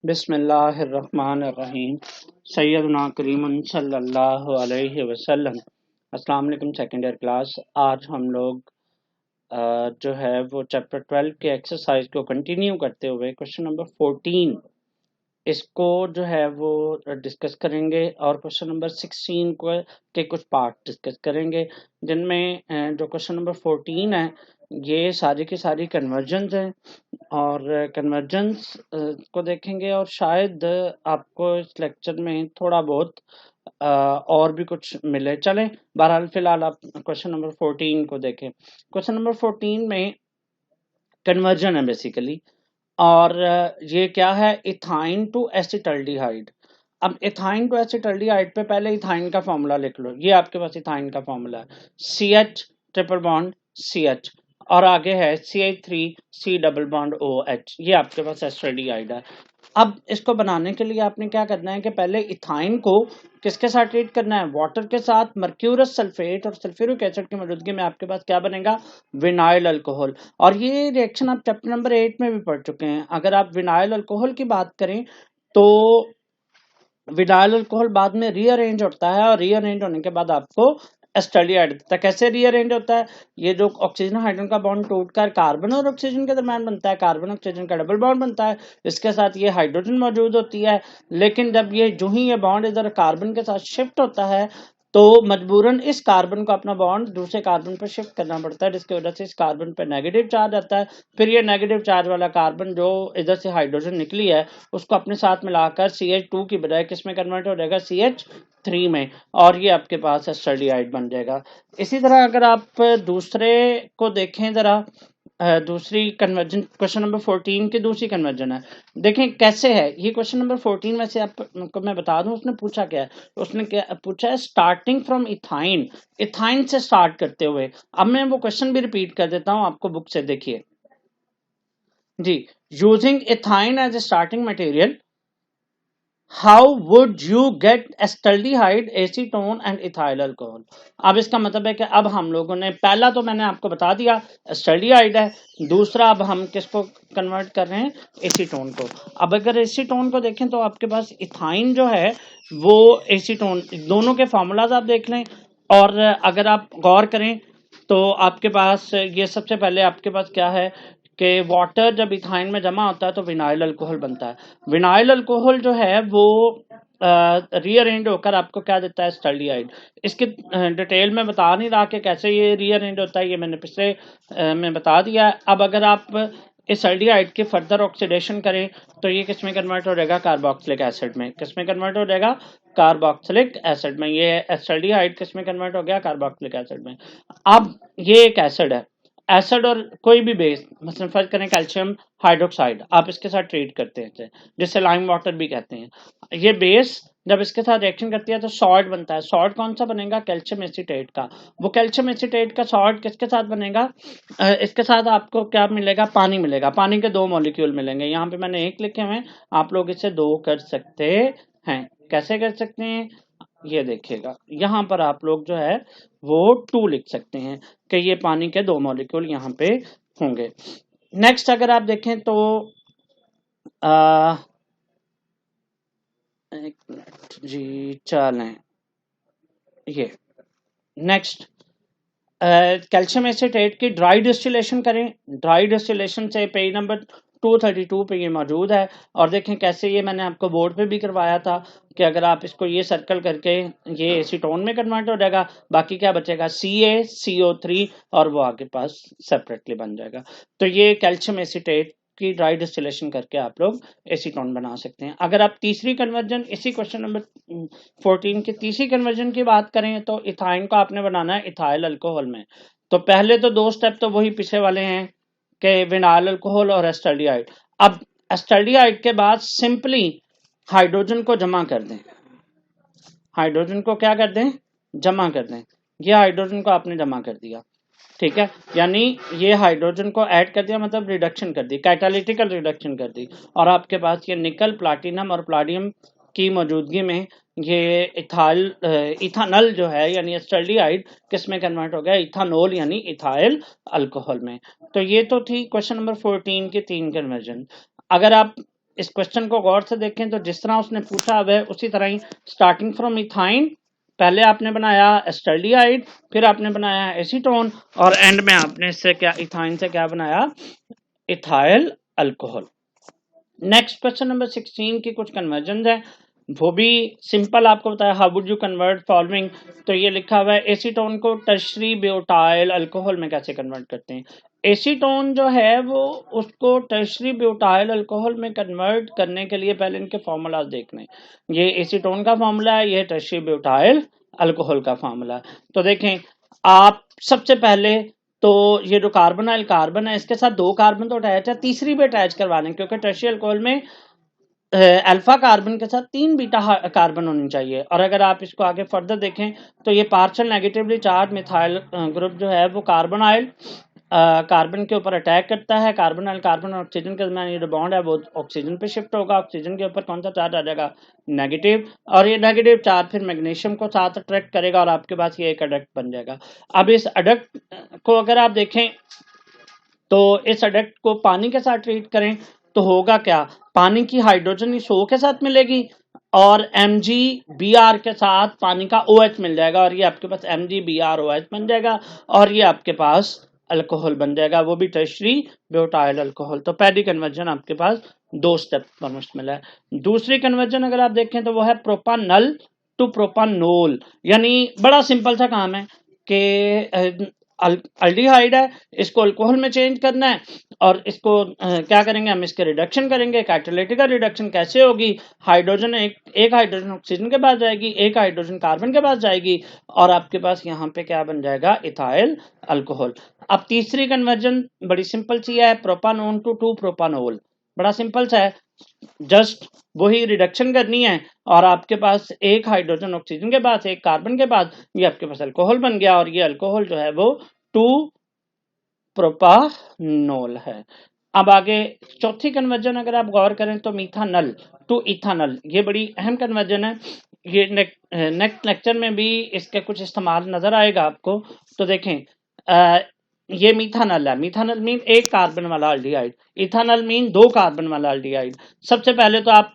बिस्मिल्लाहिर्रहमानिर्रहीम। सैयदना करीमन सल्लल्लाहु अलैहि वसल्लम। अस्सलाम वालेकुम सेकेंड ईयर क्लास। आज हम लोग जो है वो चैप्टर 12 के एक्सरसाइज को कंटिन्यू करते हुए क्वेश्चन नंबर 14 इसको जो है वो डिस्कस करेंगे और क्वेश्चन नंबर 16 को के कुछ पार्ट डिस्कस करेंगे, जिनमें जो क्वेश्चन नंबर 14 है ये सारी की सारी कन्वर्जन्स हैं और कन्वर्जेंस को देखेंगे और शायद आपको इस लेक्चर में थोड़ा बहुत और भी कुछ मिले। चलें, बहरहाल फिलहाल आप क्वेश्चन नंबर 14 को देखें। क्वेश्चन नंबर 14 में कन्वर्जन है बेसिकली, और ये क्या है, इथाइन टू एसिटल्डिहाइड। अब इथाइन टू एसिटल्डिहाइड पे पहले इथाइन का फॉर्मूला लिख लो। ये आपके पास इथाइन का फॉर्मूला है, CH ट्रिपल बॉन्ड CH, और आगे है CH3 C double bond OH। ये आपके पास एसिटल्डिहाइड है। अब इसको बनाने के लिए आपने क्या करना है कि पहले इथाइन को किसके साथ ट्रीट करना है, वाटर के साथ। मर्क्यूरस सल्फेट और सल्फ्यूरिक एसिड की मौजूदगी में आपके पास क्या बनेगा, विनाइल अल्कोहल। और ये रिएक्शन आप चैप्टर नंबर 8 में भी पढ़ चुके हैं। अगर आप विनाइल अल्कोहल की बात करें तो विनाइल अल्कोहल बाद में रीअरेंज होता है, और रीअरेंज होने के बाद आपको एसिटल्डिहाइड देता है। कैसे रीअरेंज होता है, ये जो ऑक्सीजन हाइड्रोजन का बॉन्ड टूटकर कार्बन और ऑक्सीजन के दरमियान बनता है, कार्बन ऑक्सीजन का डबल बॉन्ड बनता है, इसके साथ ये हाइड्रोजन मौजूद होती है। लेकिन जब ये जो ही ये बॉन्ड इधर कार्बन के साथ शिफ्ट होता है तो मजबूरन इस कार्बन को अपना बॉन्ड दूसरे कार्बन पर शिफ्ट करना पड़ता है, जिसकी वजह से इस कार्बन पर नेगेटिव चार्ज आता है। फिर ये नेगेटिव चार्ज वाला कार्बन जो इधर से हाइड्रोजन निकली है उसको अपने साथ मिलाकर CH2 की बजाय किस में कन्वर्ट हो जाएगा, CH3 में, और ये आपके पास एसिटल्डिहाइड बन जाएगा। इसी तरह अगर आप दूसरे को देखें जरा, दूसरी कन्वर्जन, क्वेश्चन नंबर 14 की दूसरी कन्वर्जन है, देखें कैसे है ये। क्वेश्चन नंबर 14 में से आपको मैं बता दूं उसने पूछा क्या है। उसने क्या पूछा है, स्टार्टिंग फ्रॉम इथाइन, इथाइन से स्टार्ट करते हुए। अब मैं वो क्वेश्चन भी रिपीट कर देता हूं आपको बुक से, देखिए जी। Using ethyne as a starting material, how would you get acetaldehyde, acetone and ethyl alcohol. अब इसका मतलब है कि अब हम लोगों ने, पहला तो मैंने आपको बता दिया एसिटल्डिहाइड है, दूसरा अब हम किसको कन्वर्ट कर रहे हैं, एसीटोन को। अब अगर एसीटोन को देखें तो आपके पास इथाइन जो है वो एसीटोन, दोनों के फॉर्मूलाज आप देख लें, और अगर आप गौर करें तो आपके पास ये सबसे पहले आपके पास क्या है कि वाटर जब इथाइन में जमा होता है तो विनाइल अल्कोहल बनता है। विनाइल अल्कोहल जो है वो रीअरेंज होकर आपको क्या देता है, एसिटल्डिहाइड। इसके डिटेल में बता नहीं रहा कि कैसे ये रीअरेंज होता है, ये मैंने पिछले में बता दिया है। अब अगर आप एसिटल्डिहाइड की फर्दर ऑक्सीडेशन करें तो ये किस में कन्वर्ट हो जाएगा, कार्बोक्सिलिक एसिड में। किस में कन्वर्ट हो जाएगा, कार्बोक्सिलिक एसिड में। ये एसिटल्डिहाइड किस में कन्वर्ट हो गया, कार्बोक्सिलिक एसिड में। अब ये एक एसिड है, एसिड और कोई भी बेस, मतलब फर्ज करें कैल्शियम हाइड्रोक्साइड, आप इसके साथ ट्रीट करते हैं जिससे लाइम वाटर भी कहते हैं। ये बेस जब इसके साथ रिएक्शन करती है तो सॉल्ट बनता है। सॉल्ट कौन सा बनेगा, कैल्शियम एसीटेट का। वो कैल्शियम एसीटेट का सॉल्ट किसके साथ बनेगा, इसके साथ आपको क्या मिलेगा, पानी मिलेगा। पानी के दो मॉलिक्यूल मिलेंगे, यहाँ पे मैंने एक लिखे हुए हैं, आप लोग इसे दो कर सकते हैं। कैसे कर सकते हैं, ये देखिएगा, यहाँ पर आप लोग जो है वो 2 लिख सकते हैं कि ये पानी के दो मॉलिक्यूल यहाँ पे होंगे। नेक्स्ट अगर आप देखें तो एक मिनट जी, चलें, ये नेक्स्ट कैल्शियम एसिटेट की ड्राई डिस्टिलेशन करें। ड्राई डिस्टिलेशन से पेज नंबर 232 पे ये मौजूद है, और देखें कैसे ये मैंने आपको बोर्ड पे भी करवाया था कि अगर आप इसको ये सर्कल करके ये एसीटोन में कन्वर्ट हो जाएगा, बाकी क्या बचेगा, CaCO3, और वो आगे पास सेपरेटली बन जाएगा। तो ये कैल्शियम एसिटेट की ड्राई डिस्टिलेशन करके आप लोग एसीटोन बना सकते हैं। अगर आप तीसरी कन्वर्जन, इसी क्वेश्चन नंबर 14 की तीसरी कन्वर्जन की बात करें तो इथाइन को आपने बनाना है इथाइल अल्कोहल में। तो पहले तो 2 स्टेप तो वही पीछे वाले हैं कि विनाइल अल्कोहल और एसिटल्डिहाइड। अब एसिटल्डिहाइड के बाद सिंपली हाइड्रोजन को जमा कर दें, हाइड्रोजन को क्या कर दें, जमा कर दें। ये हाइड्रोजन को आपने जमा कर दिया, ठीक है, यानी ये हाइड्रोजन को ऐड कर दिया, मतलब रिडक्शन कर दी, कैटालिटिकल रिडक्शन कर दी, और आपके पास ये निकल, प्लाटिनम और प्लाडियम की मौजूदगी में ये इथानल जो है यानी एसिटल्डिहाइड किस में कन्वर्ट हो गया, इथानोल यानी इथाइल अल्कोहल में। तो ये तो थी क्वेश्चन नंबर 14 की 3 कन्वर्जन। अगर आप इस क्वेश्चन को गौर से देखें तो जिस तरह उसने पूछा हुआ है उसी तरह ही स्टार्टिंग फ्रॉम इथाइन, पहले आपने बनाया एस्टल्डिहाइड, फिर आपने बनाया एसीटोन और एंड में आपने इससे क्या इथाइन से क्या बनाया, ethyl alcohol. Next question number 16 की कुछ कन्वर्जन है, वो भी सिंपल आपको बताया how would you convert following. तो ये लिखा हुआ है एसीटोन को टर्शरी ब्यूटाइल अल्कोहल में कैसे कन्वर्ट करते हैं। एसीटोन जो है वो उसको टर्शरी ब्यूटाइल अल्कोहल में कन्वर्ट करने के लिए पहले इनके फॉर्मूलाज देखने, ये एसीटोन का फॉर्मूला है, ये टर्शरी ब्यूटाइल अल्कोहल का फॉर्मूला है। तो देखें आप सबसे पहले तो ये जो कार्बोनाइल कार्बन है इसके साथ दो कार्बन तो अटैच है, तीसरी भी अटैच करवा दें क्योंकि टर्शरी अल्कोहल में अल्फा कार्बन के साथ 3 बीटा कार्बन होनी चाहिए। और अगर आप इसको आगे फर्दर देखें तो ये partial negatively charge methyl group जो है वो कार्बोनाइल कार्बन के ऊपर अटैक करता है, कार्बोनाइल कार्बन और ऑक्सीजन के दरमियान ये जो बॉन्ड है वो ऑक्सीजन पे शिफ्ट होगा, ऑक्सीजन के ऊपर कौन सा चार्ज आ जाएगा, नेगेटिव, और ये नेगेटिव चार्ज फिर मैग्नीशियम को साथ अट्रैक्ट करेगा और आपके पास ये एक अडक्ट बन जाएगा। अब इस अडक्ट को अगर आप देखें तो इस अडक्ट को पानी के साथ ट्रीट करें तो होगा क्या, पानी की हाइड्रोजन इस O के साथ मिलेगी और MgBr के साथ पानी का OH मिल जाएगा और ये आपके पास MgBrOH बन जाएगा और ये आपके पास अल्कोहल बन जाएगा, वो भी टर्शरी ब्यूटाइल अल्कोहल। तो पहली कन्वर्जन आपके पास 2 स्टेप पर मुश्तमिल है। दूसरी कन्वर्जन अगर आप देखें तो वो है प्रोपानल टू प्रोपानोल, यानी बड़ा सिंपल सा काम है कि अल्डिहाइड है, इसको अल्कोहल में चेंज करना है और इसको क्या करेंगे, हम इसके रिडक्शन करेंगे। कैटालिटिक रिडक्शन कैसे होगी, हाइड्रोजन एक हाइड्रोजन ऑक्सीजन के पास जाएगी, एक हाइड्रोजन कार्बन के पास जाएगी और आपके पास यहाँ पे क्या बन जाएगा, इथाइल अल्कोहल। अब तीसरी कन्वर्जन बड़ी सिंपल सी है, प्रोपानोन टू 2 प्रोपानोल, बड़ा सिंपल सा है, जस्ट वही रिडक्शन करनी है और आपके पास एक हाइड्रोजन ऑक्सीजन के पास, एक कार्बन के पास, ये आपके पास अल्कोहल बन गया और ये अल्कोहल जो है वो 2 प्रोपानोल है। अब आगे चौथी कन्वर्जन अगर आप गौर करें तो मीथानल टू इथानल, ये बड़ी अहम कन्वर्जन है, ये नेक्स्ट लेक्चर में भी इसके कुछ इस्तेमाल नजर आएगा आपको। तो देखें ये मीथानल है, मीथानल मीन एक कार्बन वाला अल्डिहाइड, इथानल मीन 2 कार्बन वाला अल्डिहाइड। सबसे पहले तो आप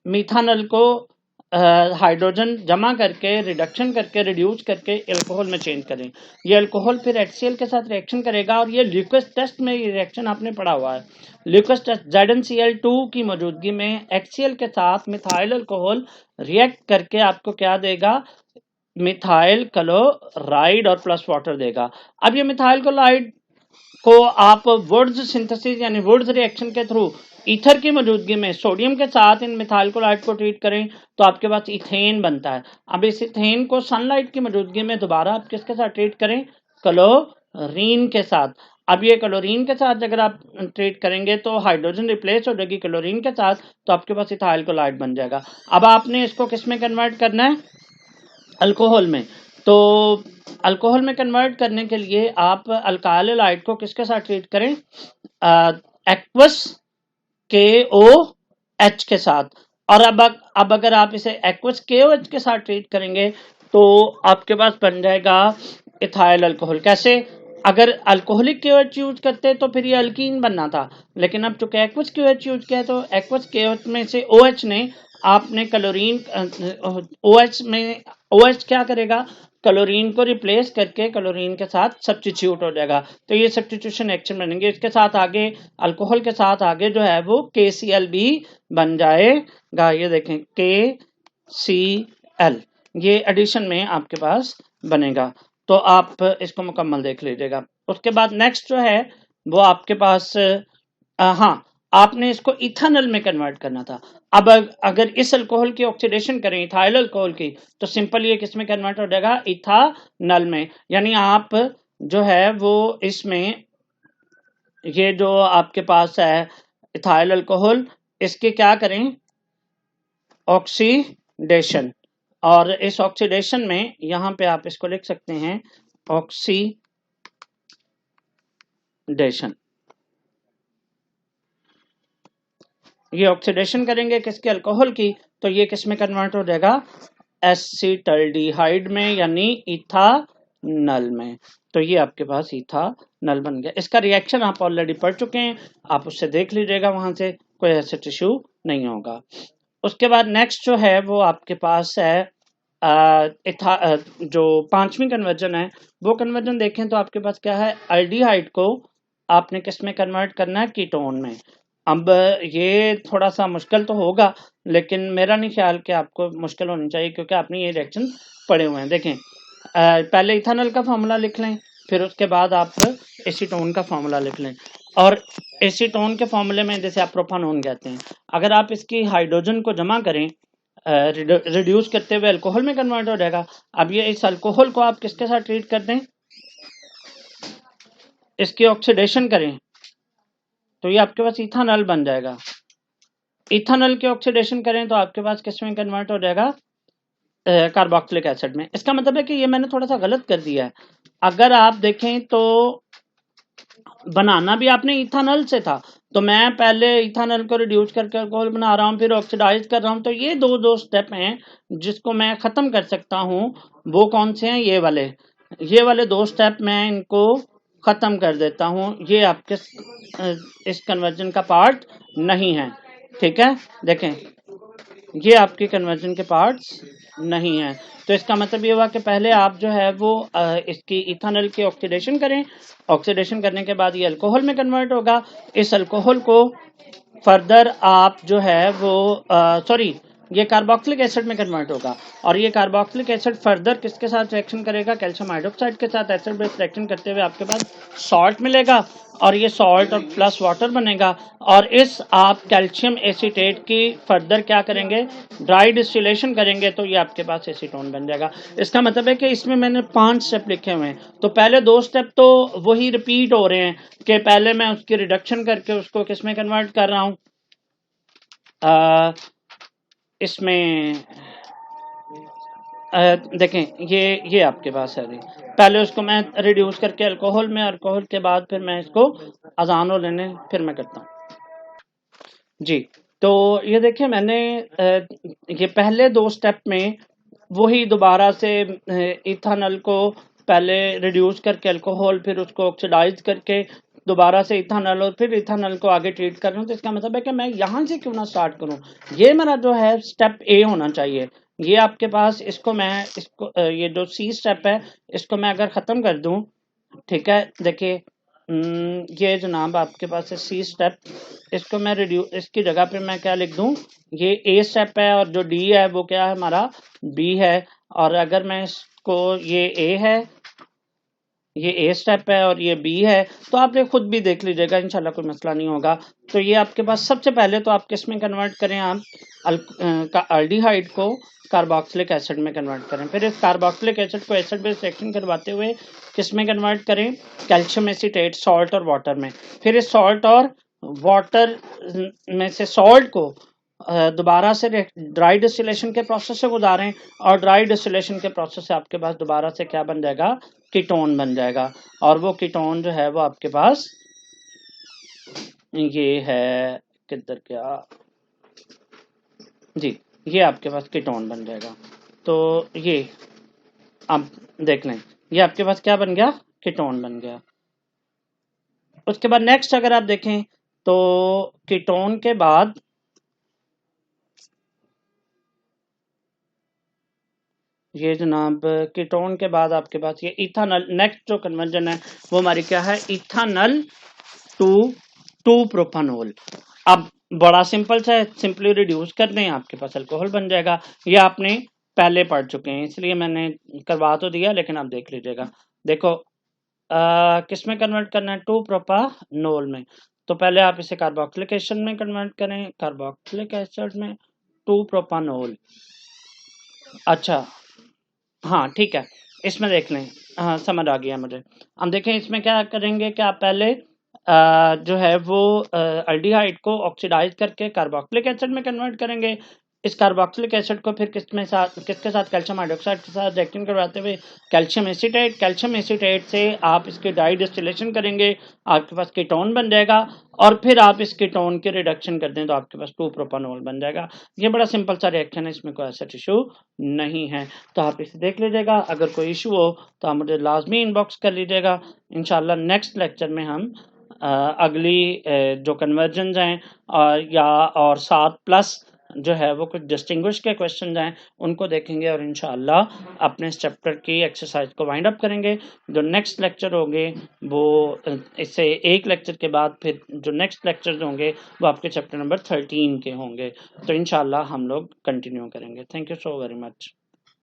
मीथानल को हाइड्रोजन जमा करके रिडक्शन करके रिड्यूस करके अल्कोहल में चेंज करें, ये अल्कोहल फिर HCl के साथ रिएक्शन करेगा और ये ल्यूकस टेस्ट में ये रिएक्शन आपने पढ़ा हुआ है, ल्यूकस टेस्ट ZnCl2 की मौजूदगी में HCl के साथ मिथाइल अल्कोहल रिएक्ट करके आपको क्या देगा, मिथाइल क्लोराइड और प्लस वाटर देगा। अब ये मिथाइल क्लोराइड को आप वुड्स सिंथेसिस यानी वुड्स रिएक्शन के थ्रू ईथर की मौजूदगी में सोडियम के साथ इन मिथाइल क्लोराइड को ट्रीट करें तो आपके पास इथेन बनता है। अब इस इथेन को सनलाइट की मौजूदगी में दोबारा आप किसके साथ ट्रीट करें, क्लोरीन के साथ। अब ये क्लोरीन के साथ अगर आप ट्रीट करेंगे तो हाइड्रोजन रिप्लेस हो जाएगी क्लोरीन के साथ, तो आपके पास इथाइल क्लोराइड बन जाएगा। अब आपने इसको किस में कन्वर्ट करना है, अल्कोहल में। तो अल्कोहल में कन्वर्ट करने के लिए आप अल्काइल हैलाइड को किसके साथ ट्रीट करें, एक्वस KOH के साथ। और अब अगर आप इसे एक्वस KOH के साथ ट्रीट करेंगे तो आपके पास बन जाएगा इथाइल अल्कोहल। कैसे, अगर अल्कोहलिक KOH यूज करते तो फिर ये अल्कीन बनना था, लेकिन अब चूंकि एक्वस KOH यूज किया तो एक्वस KOH में से OH ने आपने क्लोरीन OH में OH क्या करेगा, क्लोरीन को रिप्लेस करके क्लोरीन के साथ सब्स्टिट्यूट हो जाएगा, तो ये सब्स्टिट्यूशन एक्शन बनेंगे। इसके साथ आगे अल्कोहल के साथ आगे जो है वो KCl भी बन जाएगा, ये देखें KCl, ये एडिशन में आपके पास बनेगा। तो आप इसको मुकम्मल देख लीजिएगा। उसके बाद नेक्स्ट जो है वो आपके पास हाँ, आपने इसको इथानल में कन्वर्ट करना था। अब अगर इस अल्कोहल की ऑक्सीडेशन करें इथाइल अल्कोहल की तो सिंपल ये किस में कन्वर्ट हो जाएगा, इथानल में। यानी आप जो है वो इसमें ये जो आपके पास है इथाइल अल्कोहल, इसके क्या करें, ऑक्सीडेशन, और इस ऑक्सीडेशन में यहां पे आप इसको लिख सकते हैं ऑक्सीडेशन। ये ऑक्सीडेशन करेंगे किसके, अल्कोहल की, तो ये किस में कन्वर्ट हो जाएगा, एसिटल्डिहाइड में यानी इथानल में। तो ये आपके पास इथानल बन गया। इसका रिएक्शन आप ऑलरेडी पढ़ चुके हैं, आप उससे देख लीजिएगा, वहां से कोई ऐसे इशू नहीं होगा। उसके बाद नेक्स्ट जो है वो आपके पास है जो पांचवी कन्वर्जन है, वो कन्वर्जन देखें तो आपके पास क्या है, एल्डिहाइड को आपने किस में कन्वर्ट करना है, कीटोन में। अब ये थोड़ा सा मुश्किल तो होगा, लेकिन मेरा नहीं ख्याल कि आपको मुश्किल होनी चाहिए, क्योंकि आपने ये रिएक्शन पढ़े हुए हैं। देखें पहले इथानॉल का फॉर्मूला लिख लें, फिर उसके बाद आप एसीटोन का फॉर्मूला लिख लें। और एसीटोन के फॉर्मूले में जैसे आप प्रोपानोन कहते हैं, अगर आप इसकी हाइड्रोजन को जमा करें रिड्यूस करते हुए अल्कोहल में कन्वर्ट हो जाएगा। अब ये इस अल्कोहल को आप किसके साथ ट्रीट कर दें, इसकी ऑक्सीडेशन करें तो ये आपके पास इथानॉल बन जाएगा। इथानॉल की ऑक्सीडेशन करें तो आपके पास किस में कन्वर्ट हो जाएगा, कार्बोक्सिलिक एसिड में। इसका मतलब है कि ये मैंने थोड़ा सा गलत कर दिया है। अगर आप देखें तो बनाना भी आपने इथानॉल से था, तो मैं पहले इथानॉल को रिड्यूस करके अल्कोहल बना रहा हूँ, फिर ऑक्सीडाइज कर रहा हूँ, तो ये दो स्टेप हैं जिसको मैं खत्म कर सकता हूँ। वो कौन से हैं, ये वाले दो स्टेप मैं इनको खत्म कर देता हूँ। ये आपके इस कन्वर्जन का पार्ट नहीं है, ठीक है। देखें ये आपके कन्वर्जन के पार्ट्स नहीं है, तो इसका मतलब ये हुआ कि पहले आप जो है वो इसकी इथानॉल की ऑक्सीडेशन करें, ऑक्सीडेशन करने के बाद ये अल्कोहल में कन्वर्ट होगा। इस अल्कोहल को फर्दर आप जो है वो सॉरी ये कार्बोक्सिलिक एसिड में कन्वर्ट होगा, और ये कार्बोक्सिलिक एसिड फर्दर किसके साथ रिएक्शन करेगा, कैल्शियम हाइड्रोक्साइड के साथ एसिड बेस रिएक्शन करते हुए आपके पास सॉल्ट मिलेगा, और ये सॉल्ट और प्लस वाटर बनेगा। और इस आप कैल्शियम एसीटेट की फर्दर क्या करेंगे, ड्राई डिस्टिलेशन करेंगे, तो ये आपके पास एसीटोन बन जाएगा। इसका मतलब है कि इसमें मैंने 5 स्टेप लिखे हुए हैं, तो पहले 2 स्टेप तो वही रिपीट हो रहे हैं कि पहले मैं उसकी रिडक्शन करके उसको किस में कन्वर्ट कर रहा हूँ, इसमें देखें ये आपके पास है, पहले उसको मैं रिड्यूस करके अल्कोहल में, अल्कोहल के बाद फिर मैं इसको अजानो लेने फिर मैं करता हूँ जी। तो ये देखिए मैंने ये पहले 2 स्टेप में वही दोबारा से इथानॉल को पहले रिड्यूस करके अल्कोहल, फिर उसको ऑक्सीडाइज करके दोबारा से इथानॉल, और फिर इथानॉल को आगे ट्रीट कर रहा हूँ। तो इसका मतलब है कि मैं यहाँ से क्यों ना स्टार्ट करूँ, ये मेरा जो है स्टेप ए होना चाहिए। ये आपके पास इसको मैं इसको ये जो सी स्टेप है इसको मैं अगर ख़त्म कर दूँ, ठीक है। देखिए ये जनाब आपके पास है सी स्टेप, इसको मैं रिड्यूस, इसकी जगह पे मैं क्या लिख दूं, ये ए स्टेप है, और जो डी है वो क्या है हमारा बी है। और अगर मैं इसको, ये ए है, ये ए स्टेप है और ये बी है, तो आप ये खुद भी देख लीजिएगा, इंशाल्लाह कोई मसला नहीं होगा। तो ये आपके पास सबसे पहले तो आप किस में कन्वर्ट करें, आप एल्डिहाइड को कार्बोक्सिलिक एसिड में कन्वर्ट करें, फिर इस कार्बोक्सिलिक एसिड को एसिड बेस रिएक्शन करवाते हुए किस में कन्वर्ट करें, कैल्शियम एसीटेट, सॉल्ट और वाटर में। फिर इस सॉल्ट और वाटर में से सॉल्ट को दोबारा से ड्राई डिस्टिलेशन के प्रोसेस से गुजारें, और ड्राई डिस्टिलेशन के प्रोसेस से आपके पास दोबारा से क्या बन जाएगा, कीटोन बन जाएगा। और वो कीटोन जो है वो आपके पास ये है, किधर क्या जी, ये आपके पास कीटोन बन जाएगा। तो ये आप देख लें, ये आपके पास क्या बन गया, कीटोन बन गया। उसके बाद नेक्स्ट अगर आप देखें तो कीटोन के बाद ये जनाब कीटोन के बाद आपके पास ये इथानॉल, नेक्स्ट जो कन्वर्जन है वो हमारी क्या है, इथानॉल टू 2 प्रोपानोल। अब बड़ा सिंपल सा है, सिंपली रिड्यूस कर दें आपके पास अल्कोहल बन जाएगा। ये आपने पहले पढ़ चुके हैं इसलिए मैंने करवा तो दिया, लेकिन आप देख लीजिएगा। देखो किस में कन्वर्ट करना है, 2 प्रोपानोल में। तो पहले आप इसे कार्बोक्सिलिक एसिड में कन्वर्ट करें, कार्बोक्सिलिक एसिड में 2 प्रोपानोल। अच्छा हाँ ठीक है, इसमें देख लें, हाँ समझ आ गया मुझे। हम देखें इसमें क्या करेंगे कि आप पहले जो है वो एल्डिहाइड को ऑक्सीडाइज करके कार्बोक्सिलिक एसिड में कन्वर्ट करेंगे। इस कार्बोक्सिलिक एसिड को फिर किसके साथ कैल्शियम हाइड्रोक्साइड के साथ रिएक्शन करवाते हुए कैल्शियम एसीटेट से आप इसके ड्राई डिस्टिलेशन करेंगे, आपके पास कीटोन बन जाएगा, और फिर आप इस कीटोन की रिडक्शन कर दें तो आपके पास 2 प्रोपानोल बन जाएगा। ये बड़ा सिंपल सा रिएक्शन है, इसमें कोई ऐसा इशू नहीं है। तो आप इसे देख लीजिएगा, अगर कोई इशू हो तो आप मुझे लाजमी इनबॉक्स कर लीजिएगा। इंशाल्लाह नेक्स्ट लेक्चर में हम अगली जो कन्वर्जन हैं और 7+ जो है वो कुछ डिस्टिंग्विश के क्वेश्चन हैं उनको देखेंगे और इंशाअल्लाह अपने इस चैप्टर की एक्सरसाइज को वाइंड अप करेंगे। जो नेक्स्ट लेक्चर होंगे वो इससे एक लेक्चर के बाद फिर जो नेक्स्ट लेक्चर होंगे वो आपके चैप्टर नंबर 13 के होंगे। तो इंशाअल्लाह हम लोग कंटिन्यू करेंगे। Thank you so very much.